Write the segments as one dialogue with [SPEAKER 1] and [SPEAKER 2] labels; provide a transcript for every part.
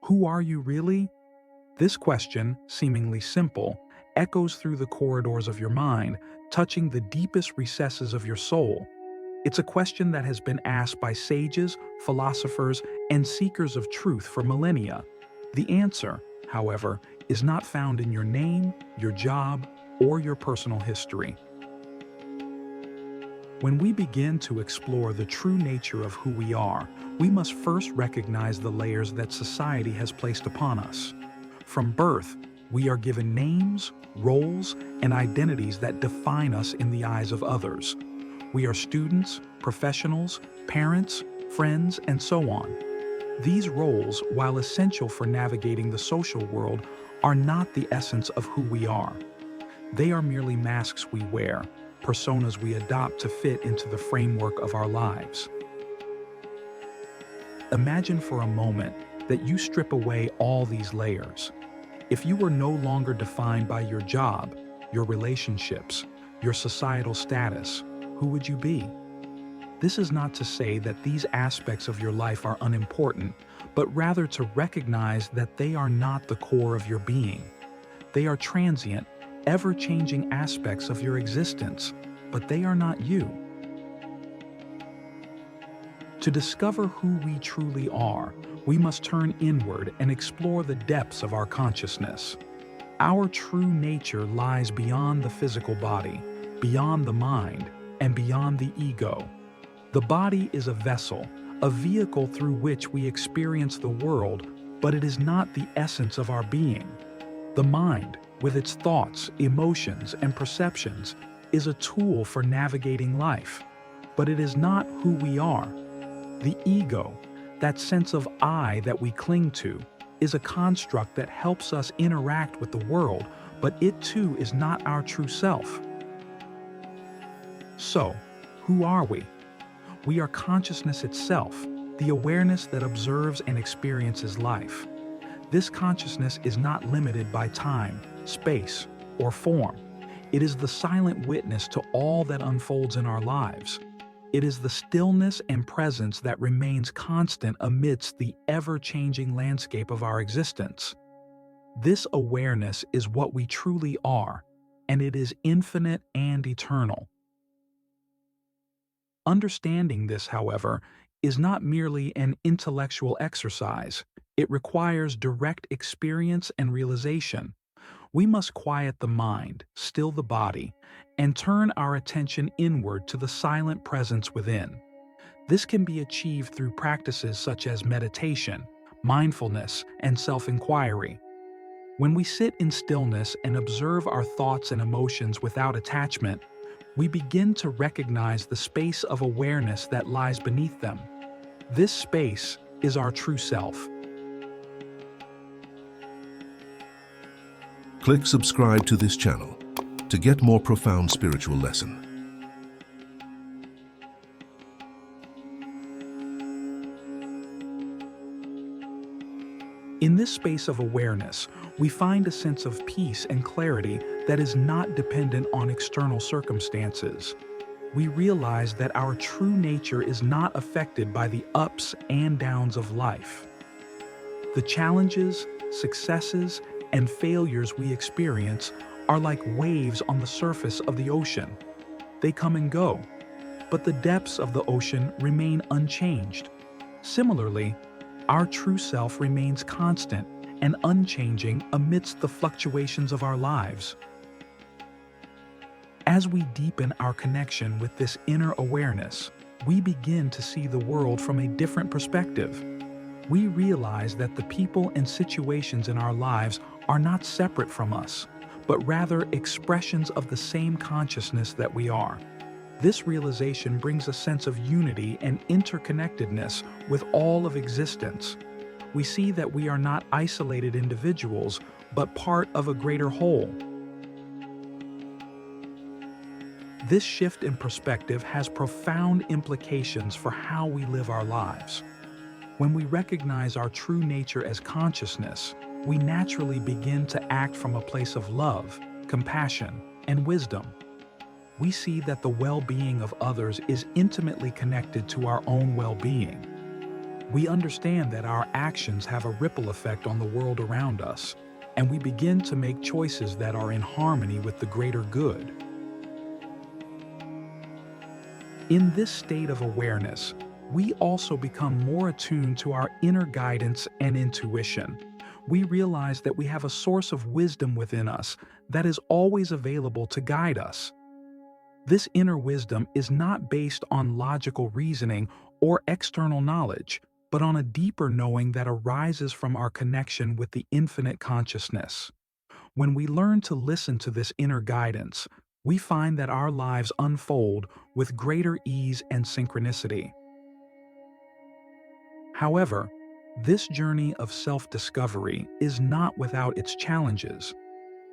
[SPEAKER 1] Who are you really? This question, seemingly simple, echoes through the corridors of your mind, touching the deepest recesses of your soul. It's a question that has been asked by sages, philosophers, and seekers of truth for millennia. The answer, however, is not found in your name, your job, or your personal history. When we begin to explore the true nature of who we are, we must first recognize the layers that society has placed upon us. From birth, we are given names, roles, and identities that define us in the eyes of others. We are students, professionals, parents, friends, and so on. These roles, while essential for navigating the social world, are not the essence of who we are. They are merely masks we wear, personas we adopt to fit into the framework of our lives. Imagine for a moment that you strip away all these layers. If you were no longer defined by your job, your relationships, your societal status, who would you be? This is not to say that these aspects of your life are unimportant, but rather to recognize that they are not the core of your being. They are transient, ever-changing aspects of your existence, but they are not you. To discover who we truly are, we must turn inward and explore the depths of our consciousness. Our true nature lies beyond the physical body, beyond the mind, and beyond the ego. The body is a vessel, a vehicle through which we experience the world, but it is not the essence of our being. The mind, with its thoughts, emotions, and perceptions, is a tool for navigating life, but it is not who we are. The ego, that sense of I that we cling to, is a construct that helps us interact with the world, but it too is not our true self. So, who are we? We are consciousness itself, the awareness that observes and experiences life. This consciousness is not limited by time, space, or form. It is the silent witness to all that unfolds in our lives. It is the stillness and presence that remains constant amidst the ever-changing landscape of our existence. This awareness is what we truly are, and it is infinite and eternal. Understanding this, however, is not merely an intellectual exercise. It requires direct experience and realization. We must quiet the mind, still the body, and turn our attention inward to the silent presence within. This can be achieved through practices such as meditation, mindfulness, and self-inquiry. When we sit in stillness and observe our thoughts and emotions without attachment, we begin to recognize the space of awareness that lies beneath them. This space is our true self.
[SPEAKER 2] Click subscribe to this channel to get more profound spiritual lesson.
[SPEAKER 1] In this space of awareness, we find a sense of peace and clarity that is not dependent on external circumstances. We realize that our true nature is not affected by the ups and downs of life. The challenges, successes, and failures we experience are like waves on the surface of the ocean. They come and go, but the depths of the ocean remain unchanged. Similarly, our true self remains constant and unchanging amidst the fluctuations of our lives. As we deepen our connection with this inner awareness, we begin to see the world from a different perspective. We realize that the people and situations in our lives are not separate from us, but rather expressions of the same consciousness that we are. This realization brings a sense of unity and interconnectedness with all of existence. We see that we are not isolated individuals, but part of a greater whole. This shift in perspective has profound implications for how we live our lives. When we recognize our true nature as consciousness, we naturally begin to act from a place of love, compassion, and wisdom. We see that the well-being of others is intimately connected to our own well-being. We understand that our actions have a ripple effect on the world around us, and we begin to make choices that are in harmony with the greater good. In this state of awareness, we also become more attuned to our inner guidance and intuition. We realize that we have a source of wisdom within us that is always available to guide us. This inner wisdom is not based on logical reasoning or external knowledge, but on a deeper knowing that arises from our connection with the infinite consciousness. When we learn to listen to this inner guidance, we find that our lives unfold with greater ease and synchronicity. However, this journey of self-discovery is not without its challenges.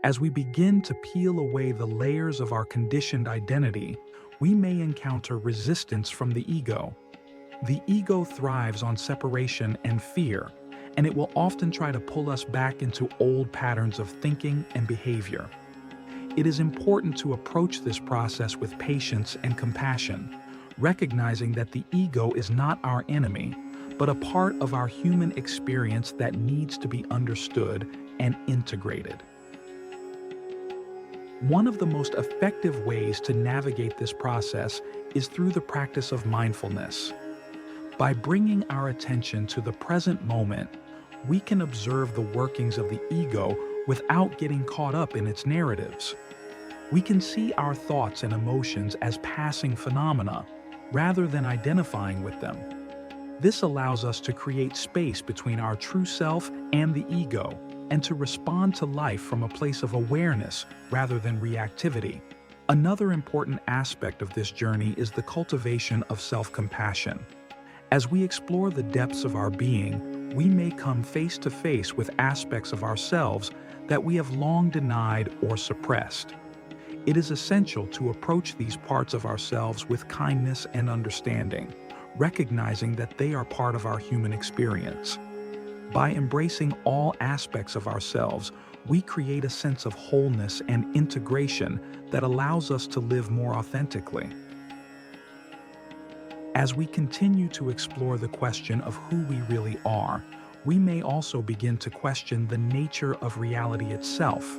[SPEAKER 1] As we begin to peel away the layers of our conditioned identity, we may encounter resistance from the ego. The ego thrives on separation and fear, and it will often try to pull us back into old patterns of thinking and behavior. It is important to approach this process with patience and compassion, recognizing that the ego is not our enemy, but a part of our human experience that needs to be understood and integrated. One of the most effective ways to navigate this process is through the practice of mindfulness. By bringing our attention to the present moment, we can observe the workings of the ego without getting caught up in its narratives. We can see our thoughts and emotions as passing phenomena, rather than identifying with them. This allows us to create space between our true self and the ego, and to respond to life from a place of awareness rather than reactivity. Another important aspect of this journey is the cultivation of self-compassion. As we explore the depths of our being, we may come face to face with aspects of ourselves that we have long denied or suppressed. It is essential to approach these parts of ourselves with kindness and understanding, recognizing that they are part of our human experience. By embracing all aspects of ourselves, we create a sense of wholeness and integration that allows us to live more authentically. As we continue to explore the question of who we really are, we may also begin to question the nature of reality itself.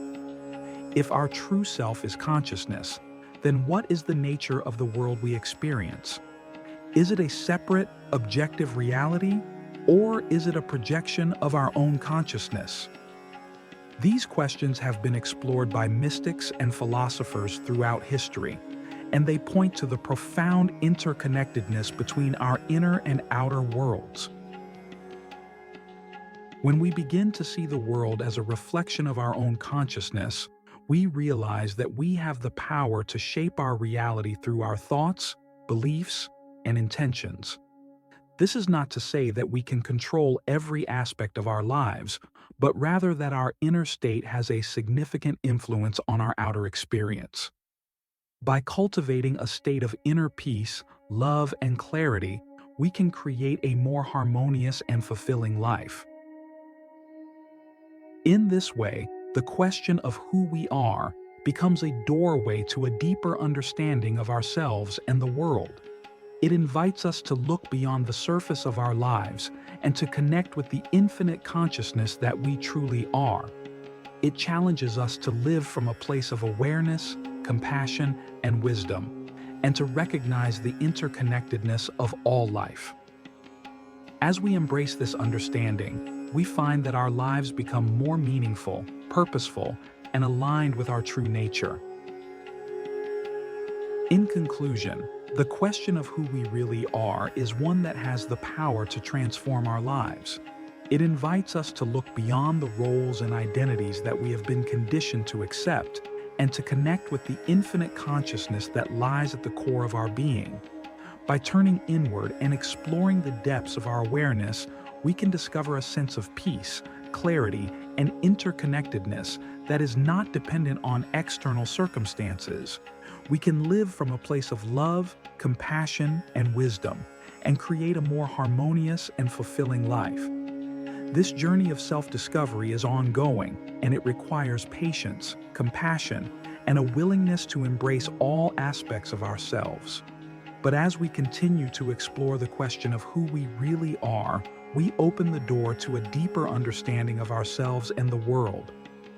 [SPEAKER 1] If our true self is consciousness, then what is the nature of the world we experience? Is it a separate, objective reality, or is it a projection of our own consciousness? These questions have been explored by mystics and philosophers throughout history, and they point to the profound interconnectedness between our inner and outer worlds. When we begin to see the world as a reflection of our own consciousness, we realize that we have the power to shape our reality through our thoughts, beliefs, and intentions. This is not to say that we can control every aspect of our lives, but rather that our inner state has a significant influence on our outer experience. By cultivating a state of inner peace, love, and clarity, we can create a more harmonious and fulfilling life. In this way, the question of who we are becomes a doorway to a deeper understanding of ourselves and the world. It invites us to look beyond the surface of our lives and to connect with the infinite consciousness that we truly are. It challenges us to live from a place of awareness, compassion, and wisdom, and to recognize the interconnectedness of all life. As we embrace this understanding, we find that our lives become more meaningful, purposeful, and aligned with our true nature. In conclusion, the question of who we really are is one that has the power to transform our lives. It invites us to look beyond the roles and identities that we have been conditioned to accept and to connect with the infinite consciousness that lies at the core of our being. By turning inward and exploring the depths of our awareness, we can discover a sense of peace, clarity, and interconnectedness that is not dependent on external circumstances. We can live from a place of love, compassion, and wisdom, and create a more harmonious and fulfilling life. This journey of self-discovery is ongoing, and it requires patience, compassion, and a willingness to embrace all aspects of ourselves. But as we continue to explore the question of who we really are, we open the door to a deeper understanding of ourselves and the world.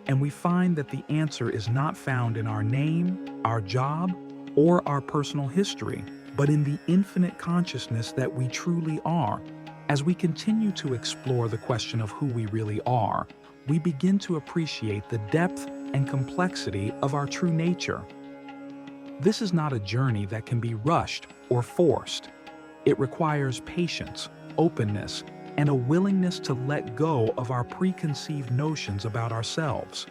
[SPEAKER 1] And we find that the answer is not found in our name, our job, or our personal history, but in the infinite consciousness that we truly are. As we continue to explore the question of who we really are, we begin to appreciate the depth and complexity of our true nature. This is not a journey that can be rushed or forced. It requires patience, openness, and a willingness to let go of our preconceived notions about ourselves.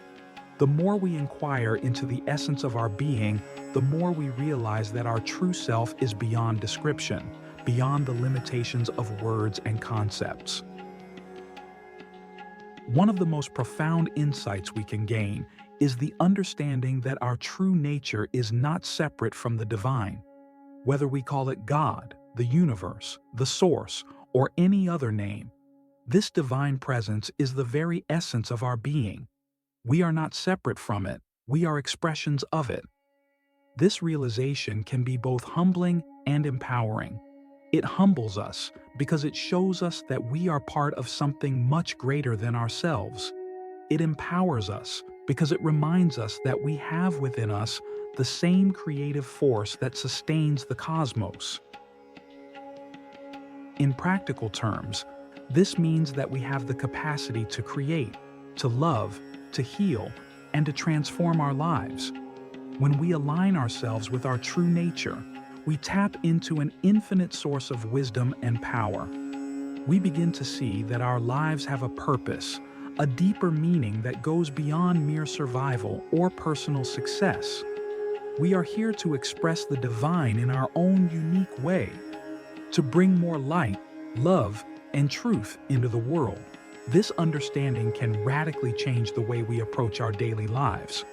[SPEAKER 1] The more we inquire into the essence of our being, the more we realize that our true self is beyond description, beyond the limitations of words and concepts. One of the most profound insights we can gain is the understanding that our true nature is not separate from the divine. Whether we call it God, the universe, the source, or any other name, this divine presence is the very essence of our being. We are not separate from it, we are expressions of it. This realization can be both humbling and empowering. It humbles us because it shows us that we are part of something much greater than ourselves. It empowers us because it reminds us that we have within us the same creative force that sustains the cosmos. In practical terms, this means that we have the capacity to create, to love, to heal, and to transform our lives. When we align ourselves with our true nature, we tap into an infinite source of wisdom and power. We begin to see that our lives have a purpose, a deeper meaning that goes beyond mere survival or personal success. We are here to express the divine in our own unique way, to bring more light, love, and truth into the world. This understanding can radically change the way we approach our daily lives.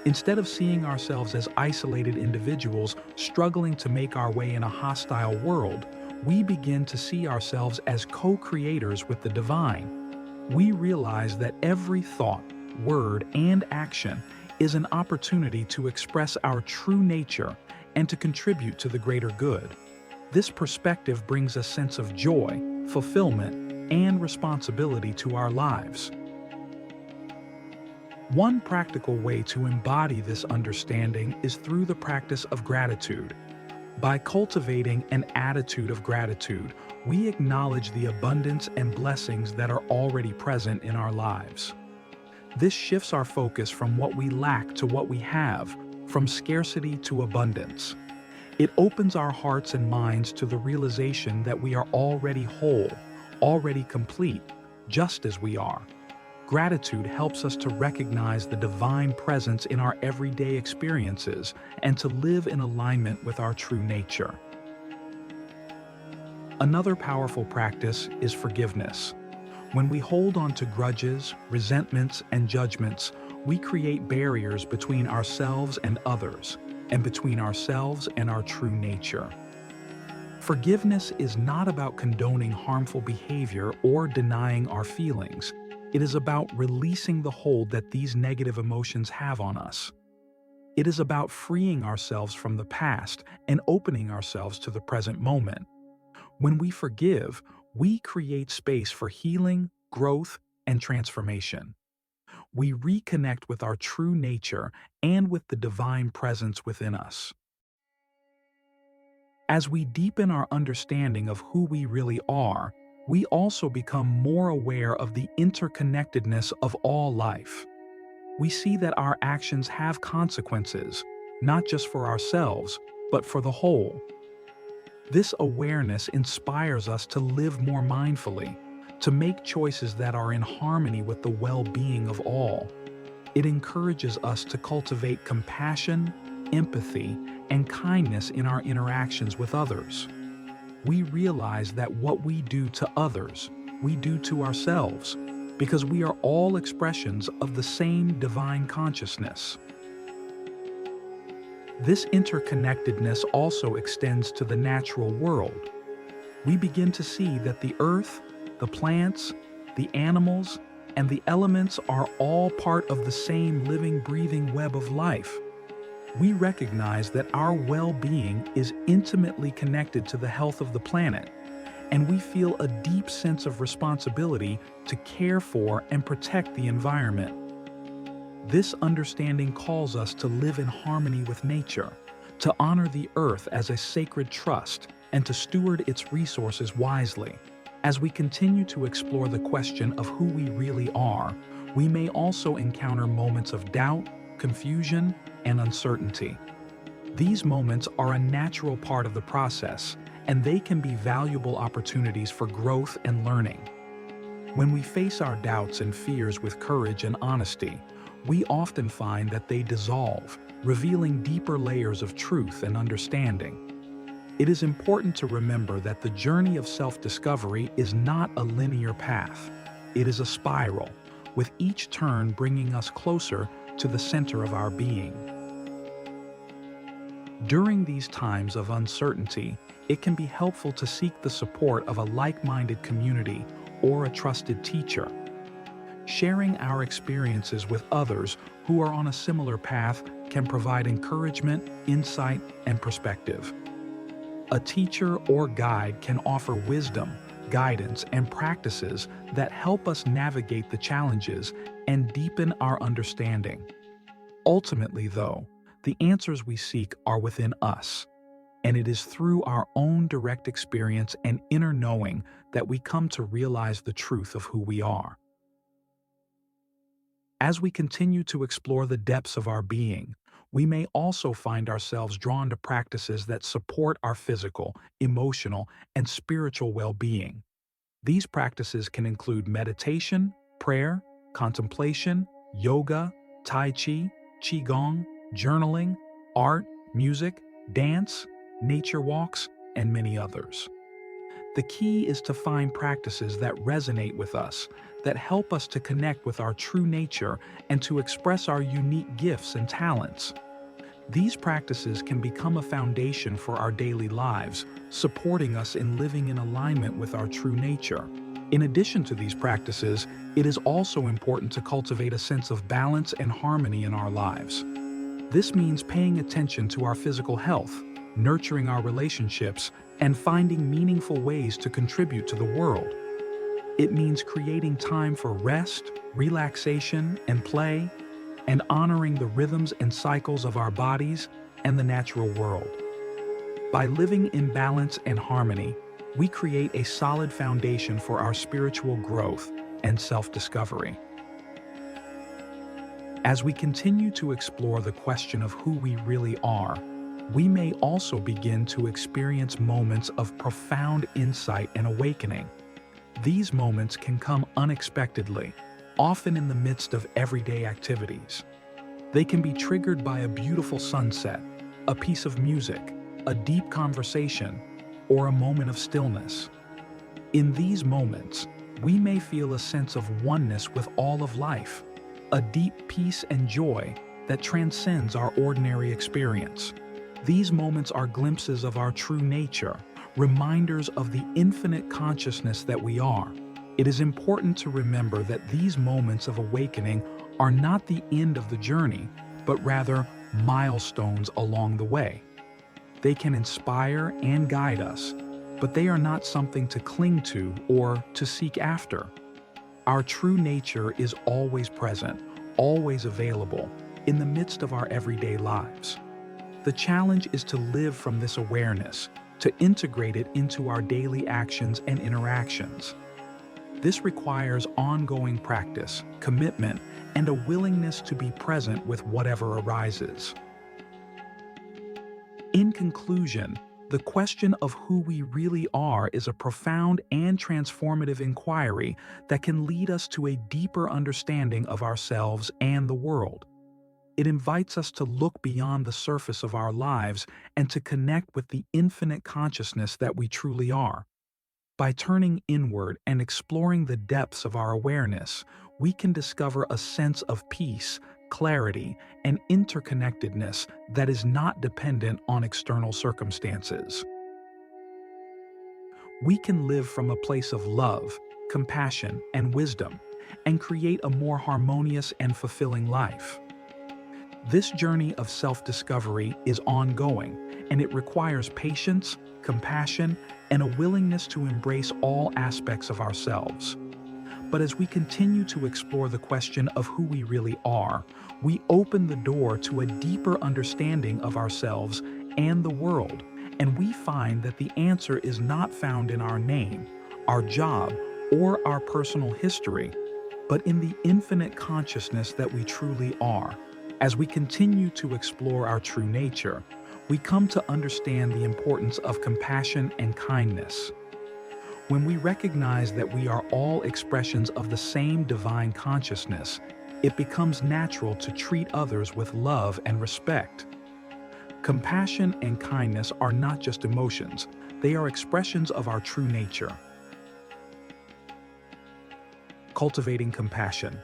[SPEAKER 1] Instead of seeing ourselves as isolated individuals struggling to make our way in a hostile world, we begin to see ourselves as co-creators with the divine. We realize that every thought, word, and action is an opportunity to express our true nature and to contribute to the greater good. This perspective brings a sense of joy, fulfillment, and responsibility to our lives. One practical way to embody this understanding is through the practice of gratitude. By cultivating an attitude of gratitude, we acknowledge the abundance and blessings that are already present in our lives. This shifts our focus from what we lack to what we have, from scarcity to abundance. It opens our hearts and minds to the realization that we are already whole, already complete, just as we are. Gratitude helps us to recognize the divine presence in our everyday experiences and to live in alignment with our true nature. Another powerful practice is forgiveness. When we hold on to grudges, resentments, and judgments, we create barriers between ourselves and others, and between ourselves and our true nature. Forgiveness is not about condoning harmful behavior or denying our feelings. It is about releasing the hold that these negative emotions have on us. It is about freeing ourselves from the past and opening ourselves to the present moment. When we forgive, we create space for healing, growth, and transformation. We reconnect with our true nature and with the divine presence within us. As we deepen our understanding of who we really are, we also become more aware of the interconnectedness of all life. We see that our actions have consequences, not just for ourselves, but for the whole. This awareness inspires us to live more mindfully, to make choices that are in harmony with the well-being of all. It encourages us to cultivate compassion, empathy, and kindness in our interactions with others. We realize that what we do to others, we do to ourselves, because we are all expressions of the same divine consciousness. This interconnectedness also extends to the natural world. We begin to see that the earth, the plants, the animals, and the elements are all part of the same living, breathing web of life. we recognize that our well-being is intimately connected to the health of the planet, and we feel a deep sense of responsibility to care for and protect the environment. This understanding calls us to live in harmony with nature, to honor the earth as a sacred trust, and to steward its resources wisely. As we continue to explore the question of who we really are, we may also encounter moments of doubt, confusion, and uncertainty. These moments are a natural part of the process, and they can be valuable opportunities for growth and learning. When we face our doubts and fears with courage and honesty, we often find that they dissolve, revealing deeper layers of truth and understanding. It is important to remember that the journey of self-discovery is not a linear path. It is a spiral, with each turn bringing us closer to the center of our being. During these times of uncertainty, it can be helpful to seek the support of a like-minded community or a trusted teacher. Sharing our experiences with others who are on a similar path can provide encouragement, insight, and perspective. A teacher or guide can offer wisdom, guidance, and practices that help us navigate the challenges and deepen our understanding. Ultimately, though, the answers we seek are within us, and it is through our own direct experience and inner knowing that we come to realize the truth of who we are. As we continue to explore the depths of our being, we may also find ourselves drawn to practices that support our physical, emotional, and spiritual well-being. These practices can include meditation, prayer, contemplation, yoga, tai chi, qigong, journaling, art, music, dance, nature walks, and many others. The key is to find practices that resonate with us, that help us to connect with our true nature and to express our unique gifts and talents. These practices can become a foundation for our daily lives, supporting us in living in alignment with our true nature. In addition to these practices, it is also important to cultivate a sense of balance and harmony in our lives. This means paying attention to our physical health, nurturing our relationships, and finding meaningful ways to contribute to the world. It means creating time for rest, relaxation, and play, and honoring the rhythms and cycles of our bodies and the natural world. By living in balance and harmony, we create a solid foundation for our spiritual growth and self-discovery. As we continue to explore the question of who we really are, we may also begin to experience moments of profound insight and awakening. These moments can come unexpectedly, often in the midst of everyday activities. They can be triggered by a beautiful sunset, a piece of music, a deep conversation, or a moment of stillness. In these moments, we may feel a sense of oneness with all of life, a deep peace and joy that transcends our ordinary experience. These moments are glimpses of our true nature, reminders of the infinite consciousness that we are. It is important to remember that these moments of awakening are not the end of the journey, but rather milestones along the way. They can inspire and guide us, but they are not something to cling to or to seek after. Our true nature is always present, always available, in the midst of our everyday lives. The challenge is to live from this awareness, to integrate it into our daily actions and interactions. This requires ongoing practice, commitment, and a willingness to be present with whatever arises. In conclusion, the question of who we really are is a profound and transformative inquiry that can lead us to a deeper understanding of ourselves and the world. It invites us to look beyond the surface of our lives and to connect with the infinite consciousness that we truly are. By turning inward and exploring the depths of our awareness, we can discover a sense of peace, clarity, and interconnectedness that is not dependent on external circumstances. We can live from a place of love, compassion, and wisdom, and create a more harmonious and fulfilling life. This journey of self-discovery is ongoing, and it requires patience, compassion, and a willingness to embrace all aspects of ourselves. But as we continue to explore the question of who we really are, we open the door to a deeper understanding of ourselves and the world, and we find that the answer is not found in our name, our job, or our personal history, but in the infinite consciousness that we truly are. As we continue to explore our true nature, we come to understand the importance of compassion and kindness. When we recognize that we are all expressions of the same divine consciousness, it becomes natural to treat others with love and respect. Compassion and kindness are not just emotions, they are expressions of our true nature. Cultivating compassion.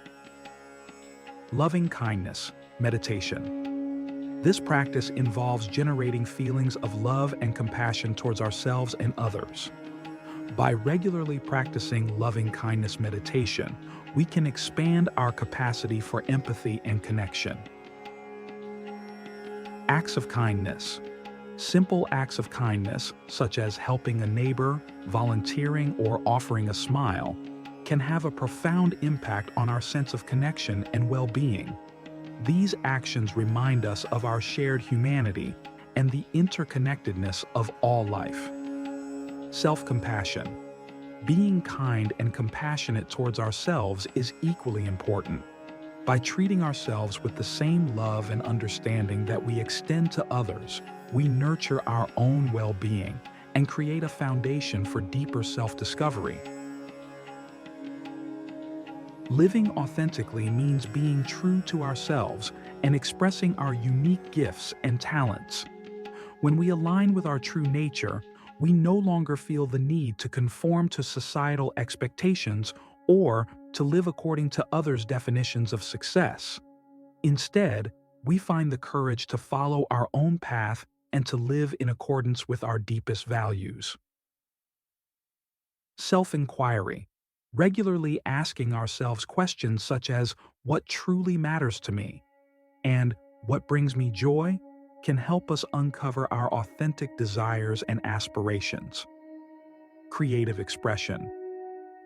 [SPEAKER 1] Loving kindness, meditation. This practice involves generating feelings of love and compassion towards ourselves and others. By regularly practicing loving kindness meditation, we can expand our capacity for empathy and connection. Acts of kindness. Simple acts of kindness, such as helping a neighbor, volunteering, or offering a smile, can have a profound impact on our sense of connection and well-being. These actions remind us of our shared humanity and the interconnectedness of all life. Self-compassion. Being kind and compassionate towards ourselves is equally important. By treating ourselves with the same love and understanding that we extend to others, we nurture our own well-being and create a foundation for deeper self-discovery. Living authentically means being true to ourselves and expressing our unique gifts and talents. When we align with our true nature, we no longer feel the need to conform to societal expectations or to live according to others' definitions of success. Instead, we find the courage to follow our own path and to live in accordance with our deepest values. Self-inquiry. Regularly asking ourselves questions such as, what truly matters to me? And what brings me joy? Can help us uncover our authentic desires and aspirations. Creative expression.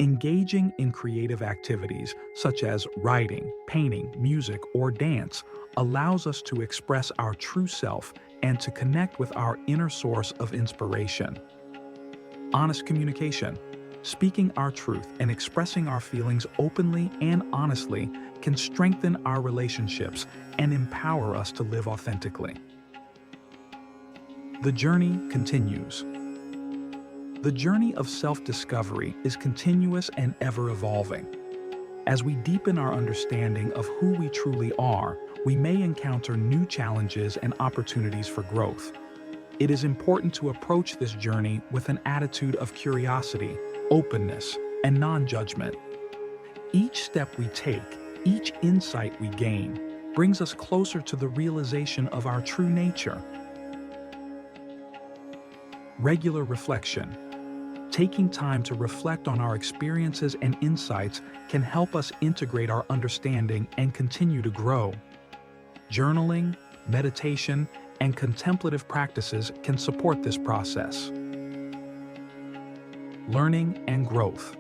[SPEAKER 1] Engaging in creative activities such as writing, painting, music, or dance allows us to express our true self and to connect with our inner source of inspiration. Honest communication. Speaking our truth and expressing our feelings openly and honestly can strengthen our relationships and empower us to live authentically. The journey continues. The journey of self-discovery is continuous and ever-evolving. As we deepen our understanding of who we truly are, we may encounter new challenges and opportunities for growth. It is important to approach this journey with an attitude of curiosity, openness, and non-judgment. Each step we take, each insight we gain, brings us closer to the realization of our true nature. Regular reflection. Taking time to reflect on our experiences and insights can help us integrate our understanding and continue to grow. Journaling, meditation, and contemplative practices can support this process. Learning and growth.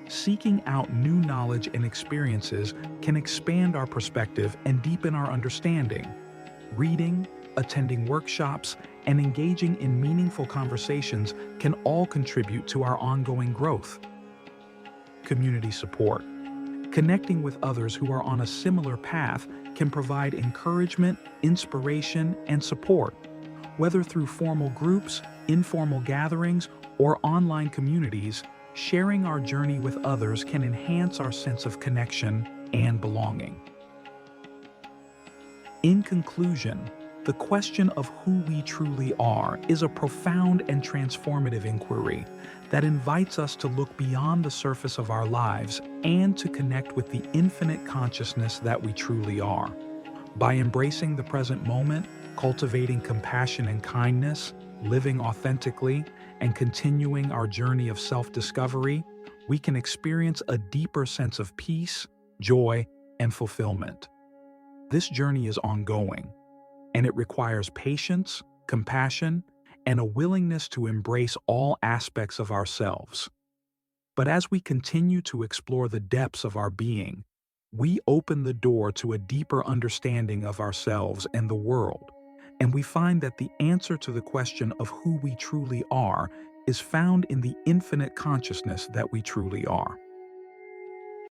[SPEAKER 1] Seeking out new knowledge and experiences can expand our perspective and deepen our understanding. Reading, attending workshops, and engaging in meaningful conversations can all contribute to our ongoing growth. Community support. Connecting with others who are on a similar path can provide encouragement, inspiration, and support. Whether through formal groups, informal gatherings, or online communities, sharing our journey with others can enhance our sense of connection and belonging. In conclusion, the question of who we truly are is a profound and transformative inquiry that invites us to look beyond the surface of our lives and to connect with the infinite consciousness that we truly are. By embracing the present moment, cultivating compassion and kindness, living authentically, and continuing our journey of self-discovery, we can experience a deeper sense of peace, joy, and fulfillment. This journey is ongoing, and it requires patience, compassion, and a willingness to embrace all aspects of ourselves. But as we continue to explore the depths of our being, we open the door to a deeper understanding of ourselves and the world, and we find that the answer to the question of who we truly are is found in the infinite consciousness that we truly are.